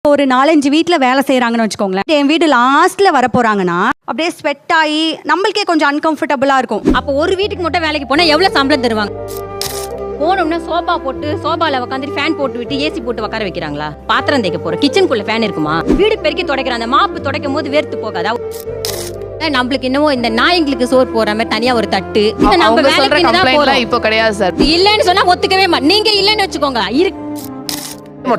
ஒரு 4-5 வீட்ல வேலை செய்யறாங்கன்னு வச்சுக்கோங்களேன். என் வீடு லாஸ்ட்ல வர போறாங்கன்னா அப்படியே ஸ்வெட் ஆகி நம்மளுக்கே கொஞ்சம் அன்கம்ஃபர்டபுளா இருக்கும். அப்போ ஒரு வீட்டுக்கு மட்டும் வேலைக்கு போனா எவ்வளவு சம்பளம் தருவாங்க? போனோம்னா சோபா போட்டு சோபால உட்காந்துட்டு ஃபேன் போட்டு விட்டு ஏசி போட்டு உட்கார வைக்கிறாங்களா? பாத்திரம் தேய்க்க போறோம், கிச்சனுக்குள்ள ஃபேன் இருக்குமா? வீடு பெருக்கி துடைக்கிற அந்த மாப்பு துடைக்கும் போது வேர்த்து போகாதா? நம்மளுக்கு என்னவோ இந்த நாய்ங்களுக்கு சோறு போற மாதிரி தனியா ஒரு தட்டு நம்ம வேலைக்கு தான் போறோம். இப்போ கிடையாது சார். இல்லன்னு சொன்னா ஒத்துக்கவே மாட்டேன். நீங்க இல்லன்னு வச்சுக்கோங்க.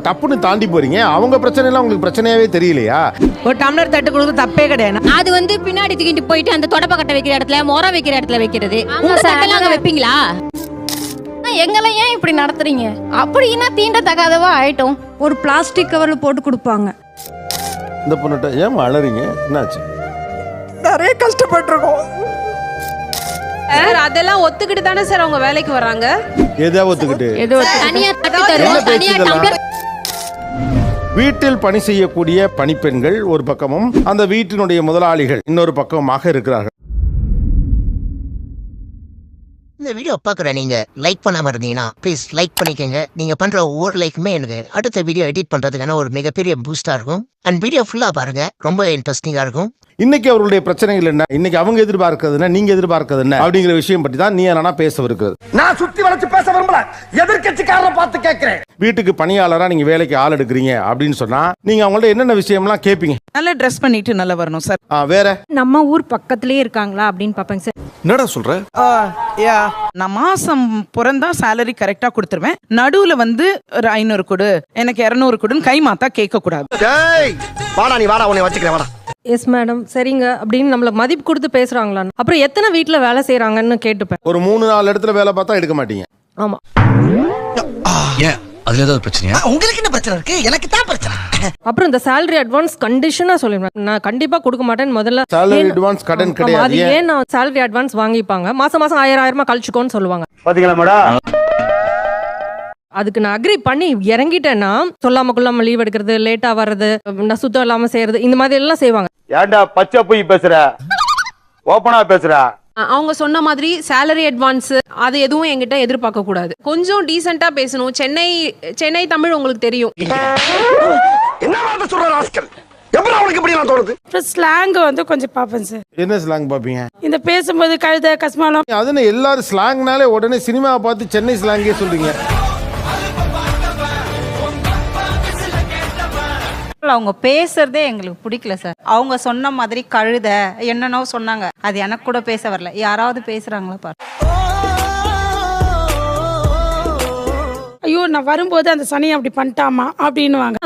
டப்புன்னு தாண்டி போறீங்க. அவங்க பிரச்சனை எல்லாம் உங்களுக்கு பிரச்சனையாவே தெரியலையா? ஒரு டம்ளர் தட்டு கொடுக்க தப்பே கிடையாது. அது பின்னாடி தூக்கிட்டு போயிட்டு அந்த தொடப்ப கட்டை வைக்கிற இடத்துல மொர வைக்கிற இடத்துல வைக்கிறது. உங்க தட்டெல்லாம் அங்க வைப்பீங்களா? எங்களை ஏன் இப்படி நடத்துறீங்க? அப்படின்னா தீண்ட தகாதவா ஆயிட்டோம். ஒரு பிளாஸ்டிக் கவர்ல போட்டு கொடுப்பாங்க. இந்த பொண்ணுட்ட ஏன் அழறீங்க? என்னாச்சு? நிறைய கஷ்டப்பட்டிருக்கோம் சார். அதெல்லாம் ஒத்துக்கிட்டு தானே சார் அவங்க வேலைக்கு வராங்க. எதா ஒத்துக்கிட்டு? தனியா தட்டு தருவோம், தனியா டம்ளர். வீட்டில் பணி செய்யக்கூடிய பணிப்பெண்கள் ஒரு பக்கமும் அந்த வீட்டினுடைய முதலாளிகள் இன்னொரு பக்கமாக இருக்கிறார்கள். இந்த வீடியோ பார்க்குற நீங்க லைக் பண்ணாம இருந்தீங்கன்னா ப்ளீஸ் லைக் பண்ணிக்கோங்க. நீங்க பண்ற ஒவ்வொரு லைக்குமே எனக்கு அடுத்த வீடியோ எடிட் பண்றதுக்கான ஒரு மிகப்பெரிய பூஸ்டா இருக்கும். அண்ட் வீடியோ ஃபுல்லா பாருங்க, ரொம்ப இன்ட்ரெஸ்டிங்கா இருக்கும். இன்னைக்கு அவர்களுடைய பிரச்சனைகள் என்ன, இன்னைக்கு அவங்க எதிர்பார்க்கிறது என்ன, நீங்க எதிர்பார்க்கிறது என்ன அப்படிங்கிற விஷயம் பற்றி தான் நீ என்ன பேசவிருக்கிறது. நான் சுத்தி வளைச்சு பேச விரும்பல, எதிர்க்கட்சிக்காரரை பார்த்து கேட்கிறேன். வீட்டுக்கு பணியாளரா நீங்க வேலைக்கு ஆள் எடுக்கிறீங்க அப்படின்னு சொன்னா நீங்க அவங்கள்ட்ட என்னென்ன விஷயம்லாம் கேட்பீங்க? நல்லா ட்ரெஸ் பண்ணிட்டு நல்லா வரணும் சார். வேற நம்ம ஊர் பக்கத்திலே இருக்காங்களா அப்படின்னு பாப்பாங்க சார். என்னடா சொல்ற? நான் மாசம் பிறந்தா சேலரி கரெக்டா கொடுத்துருவேன். நடுவுல ஒரு 500 கொடு, எனக்கு 200 கொடுன்னு கை மாத்தா கேட்க கூடாது. வாடா நீ வாடா, உன்னை வச்சுக்கிறேன் வாடா. எஸ் மேடம் சரிங்க அப்படின்னு நம்மள மதிப்பு கொடுத்து பேசுறாங்களா? அப்புறம் எத்தனை வீட்ல வேலை செய்யறாங்கன்னு கேட்டுப்பேன். ஒரு 3-4 இடத்துல வேலை பார்த்தா எடுக்க மாட்டீங்க. ஆமா. ஏன் அதுல ஏதாவது பிரச்சனையா? உங்களுக்கு என்ன பிரச்சனை இருக்கு? எனக்கு தான் பிரச்சனை. அப்புறம் இந்த salary advance கண்டிஷனா சொல்லிடுவேன். நான் கண்டிப்பா கொடுக்க மாட்டேன்னு முதல்ல. salary advance கடன் கிடையாது. அது ஏன் நான் salary advance வாங்கிப்பாங்க, மாசம் மாசம் 1000 கழிச்சுக்கோன்னு சொல்லுவாங்க. பாத்தீங்களா மேடம்? அதுக்கு நான் அக்ரி பண்ணி இறங்கிட்டேன்னா சொல்லாம கொள்ளாம லீவ் எடுக்கிறது, லேட்டா வர்றது, நான் சுத்தம் இல்லாம செய்யறது, இந்த மாதிரி எல்லாம் செய்வாங்க. ஏன்டா பச்சை போய் பேசுற? ஓபனா பேசுற? அவங்க சொன்ன மாதிரி சேலரி அட்வான்ஸ் அது எதுவும் என்கிட்ட எதிர்பார்க்க கூடாது. கொஞ்சம் டீசெண்டா பேசணும். சென்னை தமிழ் உங்களுக்கு தெரியும். என்ன வார்த்தை சொல்ற ராஸ்கல்? எப்பறம் அவனுக்கு இப்படி நான் தோணுது? ஸ்லாங் கொஞ்சம் பாப்பேன் சார். என்ன ஸ்லாங் பாப்பீங்க? இந்த பேசும்போது கழுத கஸ்மாலம் அதுன்னு எல்லாரும் ஸ்லாங்னாலே உடனே சினிமாவை பார்த்து சென்னை ஸ்லாங்கே சொல்றீங்க. அவங்க பேசுறதே எங்களுக்கு பிடிக்கல சார். அவங்க சொன்ன மாதிரி கழுத என்னன்னோ சொன்னாங்க, அது எனக்கு கூட பேச வரல. யாராவது பேசுறாங்களா பாரு. ஐயோ நான் வரும்போது அந்த சனி அப்படி பண்ணிட்டாமா அப்படின்னு வாங்க.